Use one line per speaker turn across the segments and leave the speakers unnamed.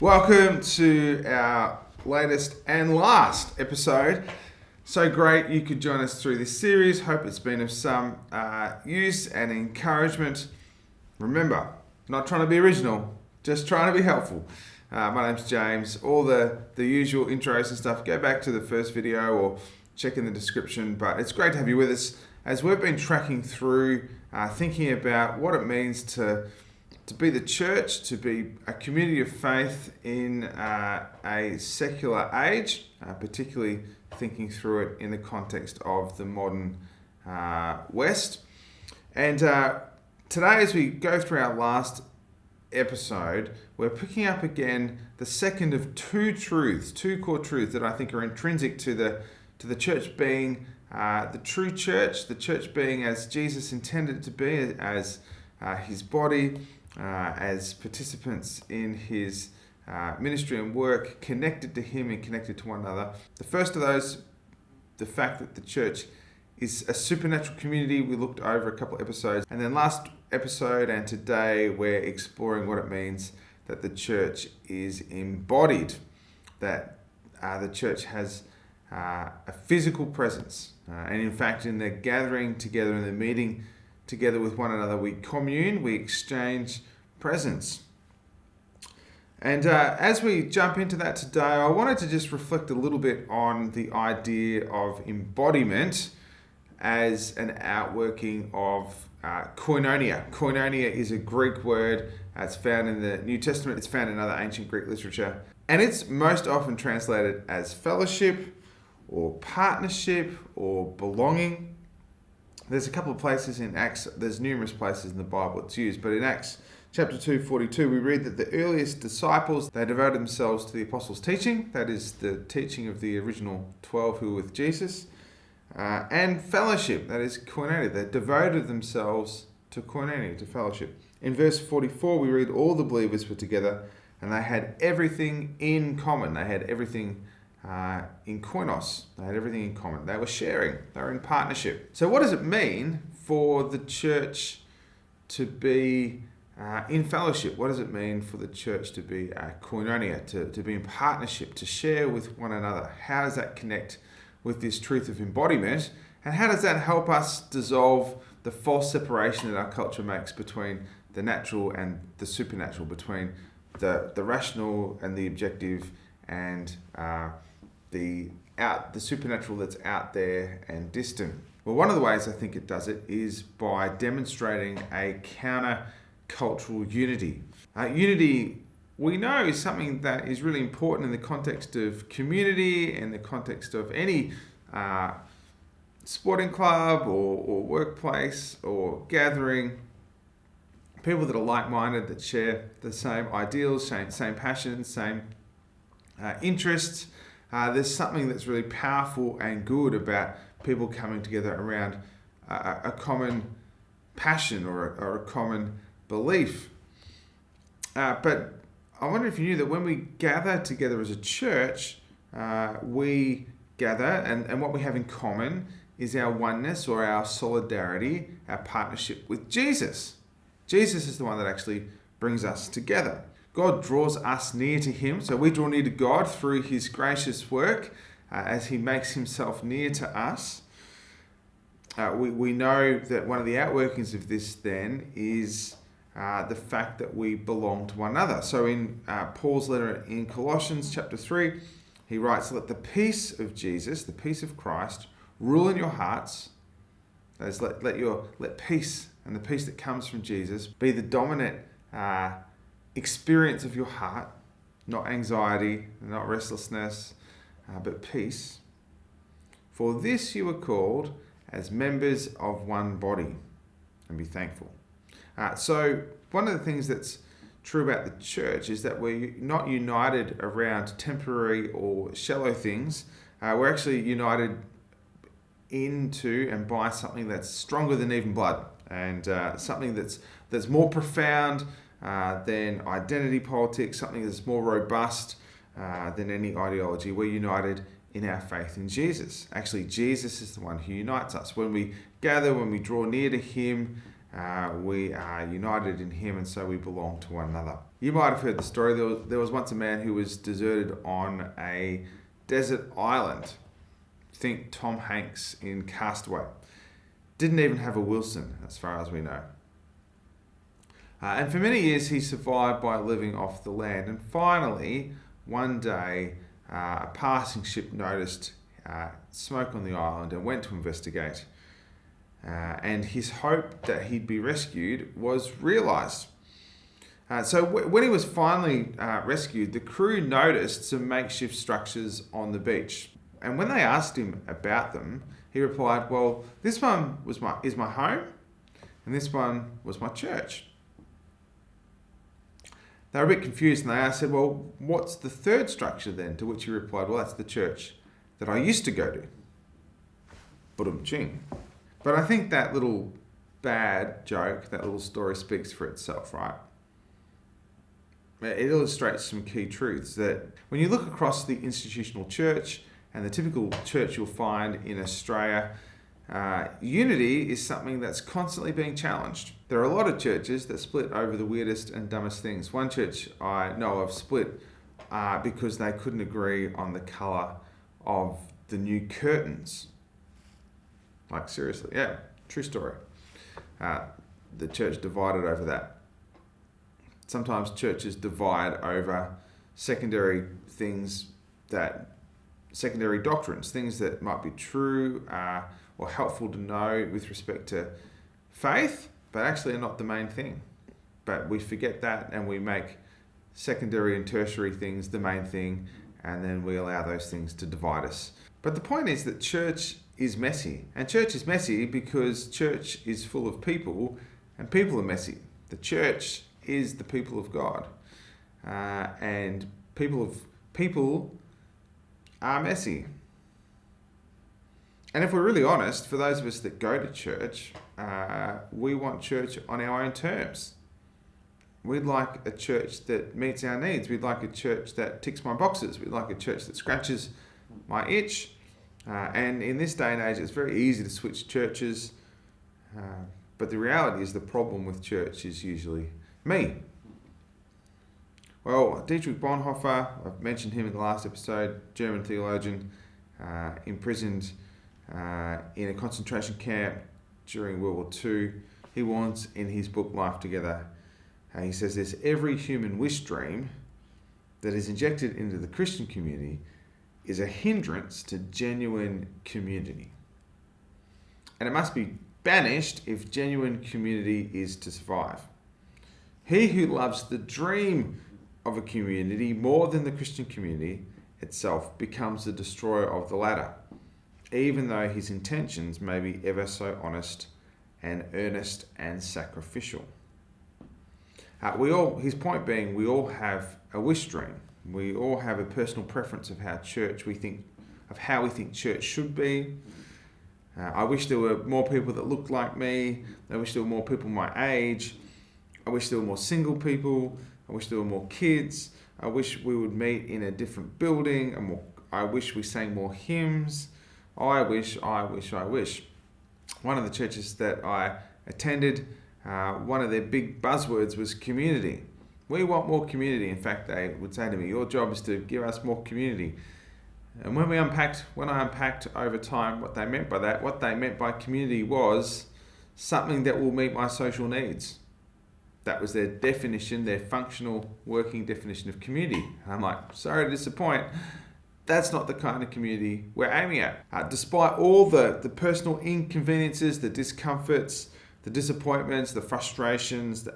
Welcome to our latest and last episode. So great you could join us through this series. Hope it's been of some use and encouragement. Remember, not trying to be original, just trying to be helpful. My name's James. All the usual intros and stuff, go back to the first video or check in the description. But it's great to have you with us as we've been tracking through thinking about what it means to be the church, to be a community of faith in a secular age, particularly thinking through it in the context of the modern West. And today, as we go through our last episode, we're picking up again the second of two core truths that I think are intrinsic to the church being the true church, the church being as Jesus intended it to be, as his body, as participants in his ministry and work, connected to him and connected to one another. The first of those, the fact that the church is a supernatural community, we looked over a couple of episodes. And then last episode and today, we're exploring what it means that the church is embodied, that the church has a physical presence. And in fact, in the gathering together, in the meeting together with one another, we commune, we exchange presence. And as we jump into that today, I wanted to just reflect a little bit on the idea of embodiment as an outworking of koinonia. Koinonia is a Greek word. It's found in the New Testament. It's found in other ancient Greek literature. And it's most often translated as fellowship or partnership or belonging. There's a couple of places in Acts, there's numerous places in the Bible it's used, but in Acts chapter 2:42, we read that the earliest disciples, they devoted themselves to the apostles' teaching, that is the teaching of the original 12 who were with Jesus, and fellowship, that is koinonia. They devoted themselves to koinonia, to fellowship. In verse 44, we read all the believers were together and they had everything in common. They had everything in koinos. They had everything in common. They were sharing. They were in partnership. So what does it mean for the church to be in fellowship? What does it mean for the church to be koinonia, to be in partnership, to share with one another? How does that connect with this truth of embodiment? And how does that help us dissolve the false separation that our culture makes between the natural and the supernatural, between the rational and the objective, and the supernatural that's out there and distant? Well, one of the ways I think it does it is by demonstrating a counter-cultural unity. Unity, we know, is something that is really important in the context of community, in the context of any sporting club or workplace or gathering. People that are like-minded, that share the same ideals, same passions, same interests. There's something that's really powerful and good about people coming together around a common passion or a common belief. But I wonder if you knew that when we gather together as a church, we gather and what we have in common is our oneness or our solidarity, our partnership with Jesus. Jesus is the one that actually brings us together. God draws us near to him, so we draw near to God through his gracious work as he makes himself near to us. We know that one of the outworkings of this then is the fact that we belong to one another. So in Paul's letter in Colossians chapter 3, he writes, "Let the peace of Jesus, the peace of Christ, rule in your hearts." That is, let peace and the peace that comes from Jesus be the dominant experience of your heart, not anxiety, not restlessness, but peace. "For this you were called as members of one body," and be thankful. So one of the things that's true about the church is that we're not united around temporary or shallow things. We're actually united into and by something that's stronger than even blood, and something that's more profound than identity politics, something that's more robust than any ideology. We're united in our faith in Jesus. Actually, Jesus is the one who unites us. When we gather, when we draw near to him, We are united in him, and so we belong to one another. You might have heard the story. There was once a man who was deserted on a desert island. Think Tom Hanks in Castaway. Didn't even have a Wilson, as far as we know. And for many years he survived by living off the land. And finally, one day, a passing ship noticed smoke on the island and went to investigate. And his hope that he'd be rescued was realised. So when he was finally rescued, the crew noticed some makeshift structures on the beach. And when they asked him about them, he replied, well, this one is my home, and this one was my church. They were a bit confused, and they said, well, what's the third structure then? To which he replied, well, that's the church that I used to go to. Ba-dum-ching. But I think that little bad joke, that little story speaks for itself, right? It illustrates some key truths that when you look across the institutional church and the typical church you'll find in Australia, unity is something that's constantly being challenged. There are a lot of churches that split over the weirdest and dumbest things. One church I know of split because they couldn't agree on the colour of the new curtains. Like, seriously, yeah, true story. The church divided over that. Sometimes churches divide over secondary doctrines, things that might be true or helpful to know with respect to faith, but actually are not the main thing. But we forget that, and we make secondary and tertiary things the main thing, and then we allow those things to divide us. But the point is that church is messy. And church is messy because church is full of people, and people are messy. The church is the people of God. And people are messy. And if we're really honest, for those of us that go to church, we want church on our own terms. We'd like a church that meets our needs. We'd like a church that ticks my boxes. We'd like a church that scratches my itch. And in this day and age, it's very easy to switch churches. But the reality is the problem with church is usually me. Well, Dietrich Bonhoeffer, I've mentioned him in the last episode, German theologian, imprisoned in a concentration camp during World War II. He warns in his book Life Together, he says this: every human wish dream that is injected into the Christian community is a hindrance to genuine community. And it must be banished if genuine community is to survive. He who loves the dream of a community more than the Christian community itself becomes the destroyer of the latter, even though his intentions may be ever so honest and earnest and sacrificial. His point being, we all have a wish dream. We all have a personal preference of how we think church should be. I wish there were more people that looked like me. I wish there were more people my age. I wish there were more single people. I wish there were more kids. I wish we would meet in a different building. I wish we sang more hymns. I wish. One of the churches that I attended, one of their big buzzwords was community. We want more community. In fact, they would say to me, your job is to give us more community. And when I unpacked over time what they meant by that, what they meant by community was something that will meet my social needs. That was their definition, their functional working definition of community. And I'm like, sorry to disappoint. That's not the kind of community we're aiming at. Despite all the personal inconveniences, the discomforts, the disappointments, the frustrations,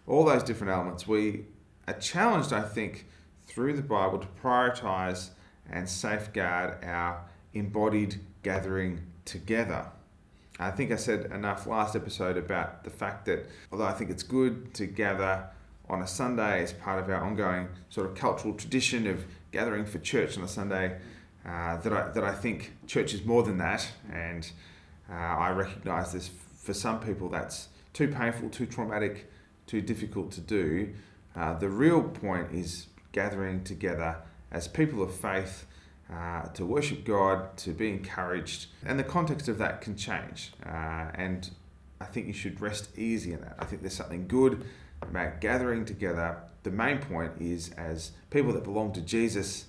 all those different elements, we are challenged, I think, through the Bible to prioritize and safeguard our embodied gathering together. I think I said enough last episode about the fact that although I think it's good to gather on a Sunday as part of our ongoing sort of cultural tradition of gathering for church on a Sunday, that I think church is more than that, and I recognise this for some people that's too painful, too traumatic, too difficult to do. The real point is gathering together as people of faith to worship God, to be encouraged, and the context of that can change. And I think you should rest easy in that. I think there's something good about gathering together. The main point is, as people that belong to Jesus,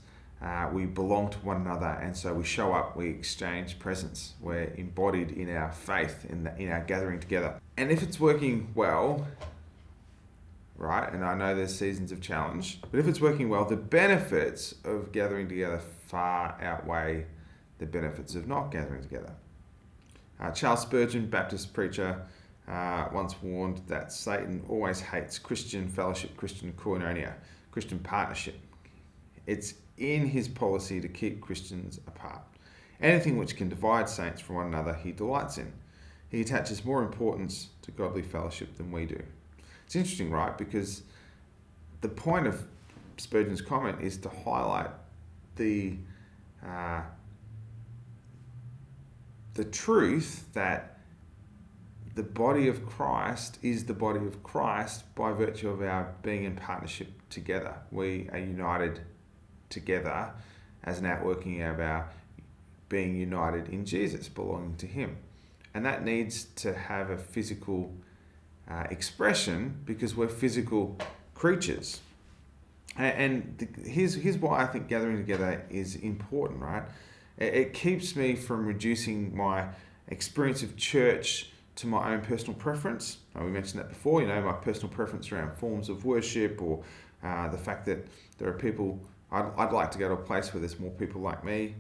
we belong to one another, and so we show up, we exchange presence, we're embodied in our faith, in our gathering together. And if it's working well, right, and I know there's seasons of challenge, but if it's working well, the benefits of gathering together far outweigh the benefits of not gathering together. Charles Spurgeon, Baptist preacher, once warned that Satan always hates Christian fellowship, Christian koinonia, Christian partnership. It's in his policy to keep Christians apart. Anything which can divide saints from one another, he delights in. He attaches more importance to godly fellowship than we do. It's interesting, right? Because the point of Spurgeon's comment is to highlight the truth that the body of Christ is the body of Christ by virtue of our being in partnership together. We are united together as an outworking of our being united in Jesus, belonging to Him. And that needs to have a physical expression because we're physical creatures. Here's why I think gathering together is important, right? It keeps me from reducing my experience of church to my own personal preference. We mentioned that before, my personal preference around forms of worship, or the fact that there are people, I'd like to go to a place where there's more people like me.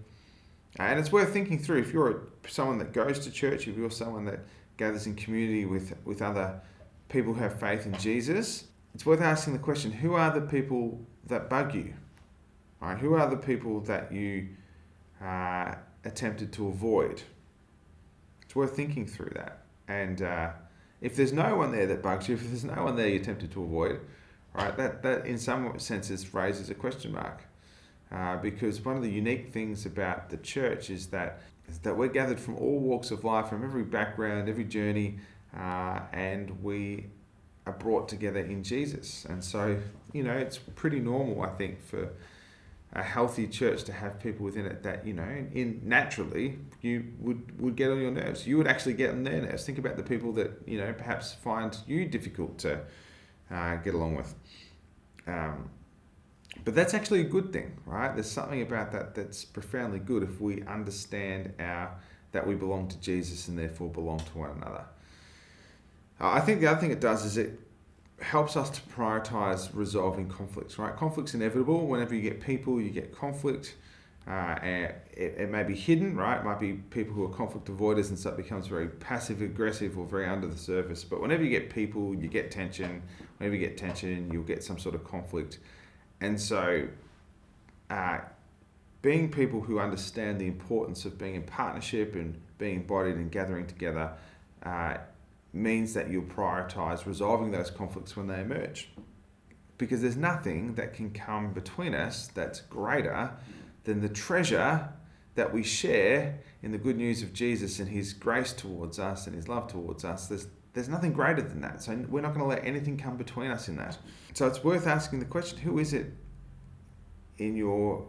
And it's worth thinking through. If you're someone that goes to church, if you're someone that gathers in community with other people who have faith in Jesus, it's worth asking the question, who are the people that bug you? Right? Who are the people that you attempted to avoid? It's worth thinking through that. And if there's no one there that bugs you, if there's no one there you attempted to avoid, right, that in some senses raises a question mark. Because one of the unique things about the church is that we're gathered from all walks of life, from every background, every journey, and we are brought together in Jesus. And so, it's pretty normal, I think, for a healthy church to have people within it that, naturally you would get on your nerves. You would actually get on their nerves. Think about the people that, perhaps find you difficult to get along with. But that's actually a good thing, right? There's something about that that's profoundly good if we understand that we belong to Jesus and therefore belong to one another. I think the other thing it does is it helps us to prioritize resolving conflicts, right? Conflict's inevitable. Whenever you get people, you get conflict. And it may be hidden, right? It might be people who are conflict avoiders, and so it becomes very passive aggressive or very under the surface. But whenever you get people, you get tension. Whenever you get tension, you'll get some sort of conflict. And so being people who understand the importance of being in partnership and being embodied and gathering together means that you'll prioritize resolving those conflicts when they emerge. Because there's nothing that can come between us that's greater than the treasure that we share in the good news of Jesus and His grace towards us and His love towards us. There's nothing greater than that. So we're not going to let anything come between us in that. So it's worth asking the question, who is it in your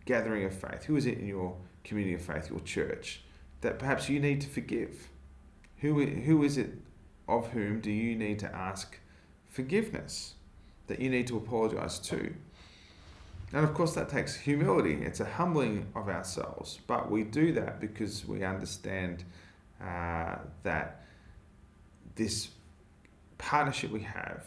gathering of faith? Who is it in your community of faith, your church, that perhaps you need to forgive? Who is it of whom do you need to ask forgiveness, that you need to apologize to? And of course that takes humility. It's a humbling of ourselves, but we do that because we understand that this partnership we have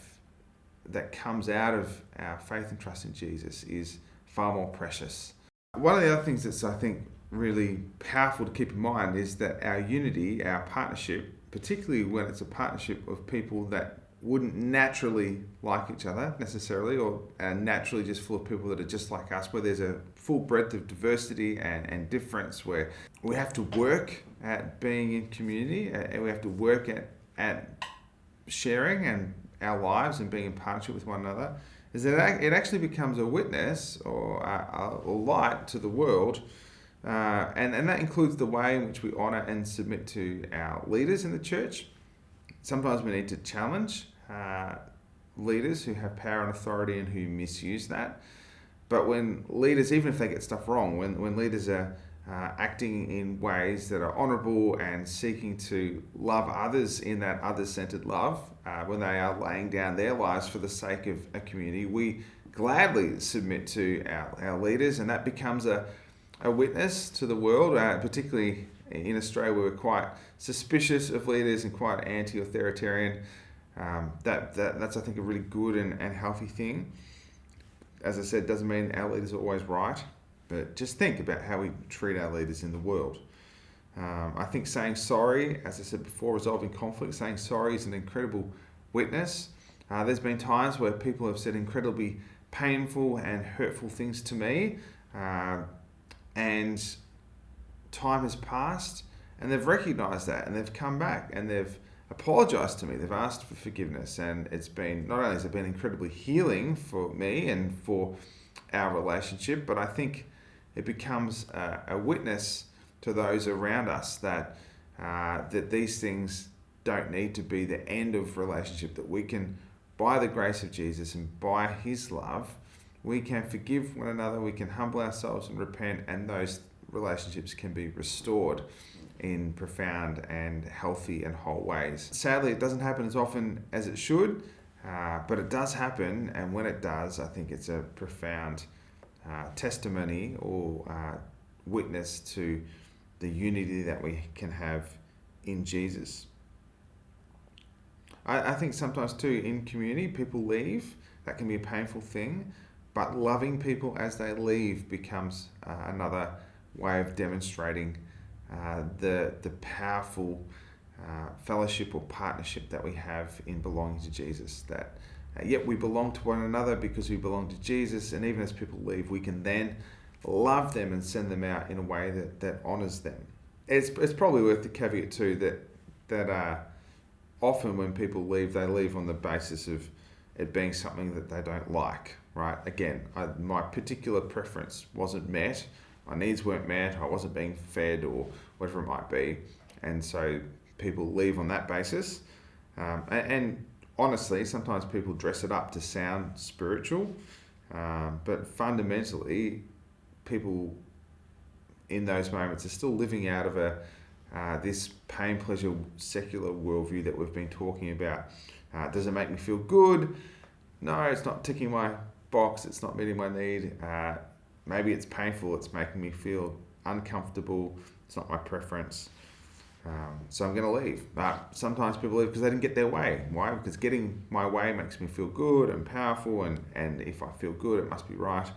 that comes out of our faith and trust in Jesus is far more precious. One of the other things that's, I think, really powerful to keep in mind is that our unity, our partnership, particularly when it's a partnership of people that wouldn't naturally like each other necessarily, or are naturally just full of people that are just like us, where there's a full breadth of diversity and difference, where we have to work at being in community, and we have to work at sharing and our lives and being in partnership with one another, is that it actually becomes a witness or light to the world. And that includes the way in which we honour and submit to our leaders in the church. Sometimes we need to challenge leaders who have power and authority and who misuse that. But when leaders, even if they get stuff wrong, when leaders are acting in ways that are honourable and seeking to love others in that other-centered love, when they are laying down their lives for the sake of a community, we gladly submit to our leaders, and that becomes a witness to the world, particularly in Australia where we're quite suspicious of leaders and quite anti-authoritarian. That's, I think, a really good and healthy thing. As I said, doesn't mean our leaders are always right, but just think about how we treat our leaders in the world. I think saying sorry, as I said before, resolving conflict, saying sorry is an incredible witness. There's been times where people have said incredibly painful and hurtful things to me, and time has passed, and they've recognised that, and they've come back, and they've apologised to me. They've asked for forgiveness, and it's been, not only has it been incredibly healing for me and for our relationship, but I think it becomes a witness to those around us that these things don't need to be the end of relationship, that we can, by the grace of Jesus and by his love, we can forgive one another, we can humble ourselves and repent, and those relationships can be restored in profound and healthy and whole ways. Sadly, it doesn't happen as often as it should, but it does happen, and when it does, I think it's a profound testimony or witness to the unity that we can have in Jesus. I think sometimes too, in community, people leave. That can be a painful thing, but loving people as they leave becomes another way of demonstrating the powerful fellowship or partnership that we have in belonging to Jesus. That yet we belong to one another because we belong to Jesus, and even as people leave, we can then love them and send them out in a way that honours them. It's probably worth the caveat too that often when people leave, they leave on the basis of it being something that they don't like, right? Again, my particular preference wasn't met, my needs weren't met, I wasn't being fed or whatever it might be, and so people leave on that basis. And honestly, sometimes people dress it up to sound spiritual, but fundamentally, people in those moments are still living out of this pain, pleasure, secular worldview that we've been talking about. Does it make me feel good? No, it's not ticking my box. It's not meeting my need. Maybe it's painful. It's making me feel uncomfortable. It's not my preference. So I'm going to leave. Sometimes people leave because they didn't get their way. Why? Because getting my way makes me feel good and powerful, and if I feel good, it must be right.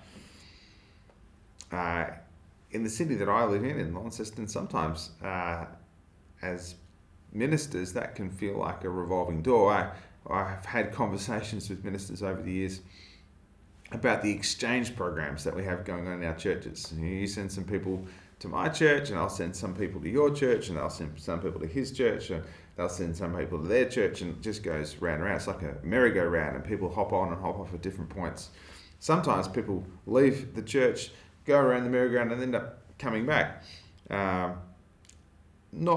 In the city that I live in Launceston, sometimes as ministers, that can feel like a revolving door. I've had conversations with ministers over the years about the exchange programs that we have going on in our churches. You send some people to my church, and I'll send some people to your church, and I'll send some people to his church, and they'll send some people to their church, and it just goes round and round. It's like a merry-go-round, and people hop on and hop off at different points. Sometimes people leave the church, go around the merry-go-round, and end up coming back. Not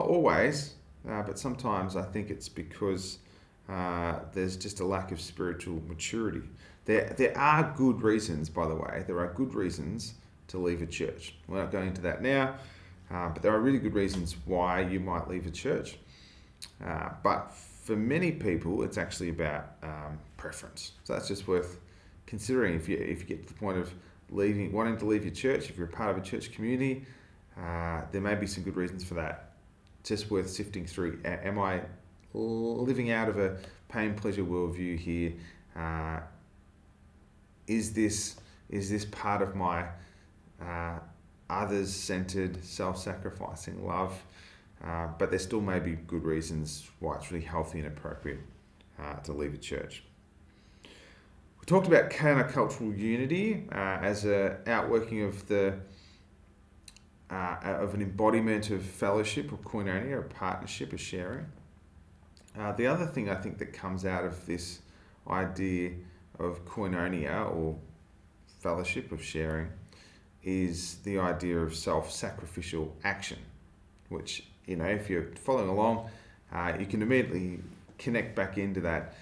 always, but sometimes I think it's because there's just a lack of spiritual maturity. There are good reasons, by the way. There are good reasons to leave a church. We're not going into that now, but there are really good reasons why you might leave a church. But for many people, it's actually about preference. So that's just worth considering. If you get to the point of wanting to leave your church, if you're a part of a church community, there may be some good reasons for that. Just worth sifting through. Am I living out of a pain pleasure worldview here? Is this part of my others-centered, self-sacrificing love? But there still may be good reasons why it's really healthy and appropriate to leave a church. We talked about countercultural unity as an outworking of an embodiment of fellowship or koinonia, a partnership, a sharing. The other thing I think that comes out of this idea of koinonia or fellowship, of sharing, is the idea of self-sacrificial action, which, if you're following along, you can immediately connect back into that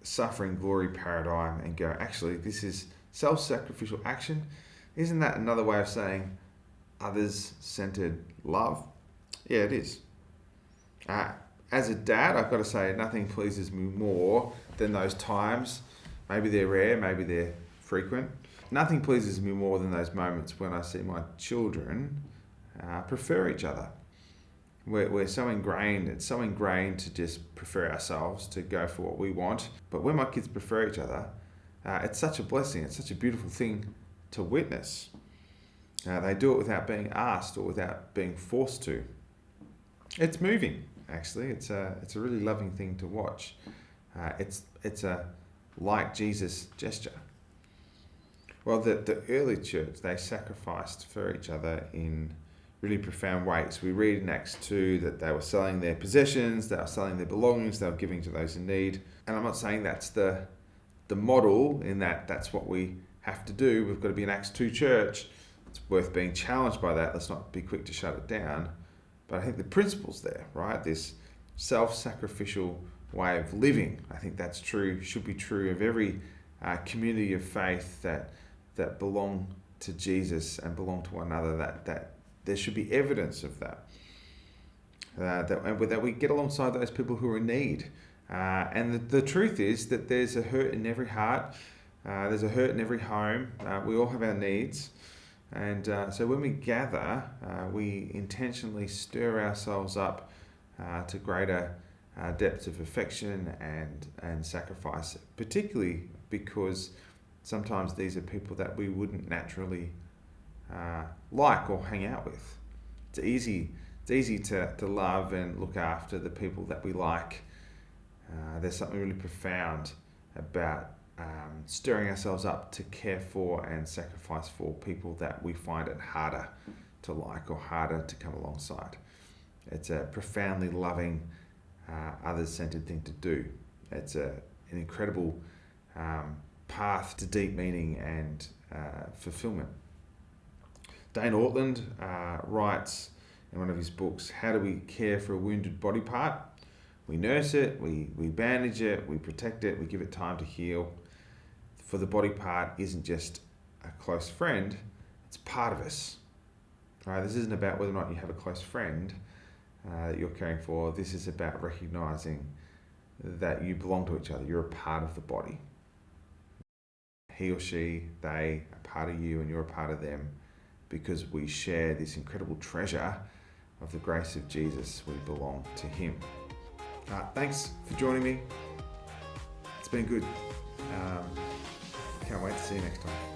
suffering glory paradigm and go, actually, this is self-sacrificial action. Isn't that another way of saying others-centered love? Yeah, it is. As a dad, I've got to say, nothing pleases me more than those times. Maybe they're rare, maybe they're frequent. Nothing pleases me more than those moments when I see my children prefer each other. We're so ingrained, it's so ingrained to just prefer ourselves, to go for what we want. But when my kids prefer each other, it's such a blessing, it's such a beautiful thing to witness. They do it without being asked or without being forced to. It's moving, actually. It's a really loving thing to watch. It's a like Jesus gesture. Well, the early church, they sacrificed for each other in really profound ways. We read in Acts 2 that they were selling their possessions, they were selling their belongings, they were giving to those in need. And I'm not saying that's the model in that that's what we have to do. We've got to be an Acts 2 church. It's worth being challenged by that. Let's not be quick to shut it down. But I think the principle's there, right? This self-sacrificial way of living. I think that's true, should be true of every community of faith that belong to Jesus and belong to one another, that there should be evidence of that. That we get alongside those people who are in need. And the truth is that there's a hurt in every heart. There's a hurt in every home. We all have our needs. And so when we gather, we intentionally stir ourselves up to greater depths of affection and sacrifice, particularly because sometimes these are people that we wouldn't naturally like or hang out with. It's easy to love and look after the people that we like. There's something really profound about stirring ourselves up to care for and sacrifice for people that we find it harder to like or harder to come alongside. It's a profoundly loving, others-centered thing to do. It's an incredible path to deep meaning and fulfillment. Dane Ortland writes in one of his books, how do we care for a wounded body part? We nurse it, we bandage it, we protect it, we give it time to heal. For the body part isn't just a close friend, it's part of us. All right, this isn't about whether or not you have a close friend that you're caring for. This is about recognizing that you belong to each other. You're a part of the body. He or she, they are part of you and you're a part of them because we share this incredible treasure of the grace of Jesus. We belong to him. Thanks for joining me. It's been good. Can't wait to see you next time.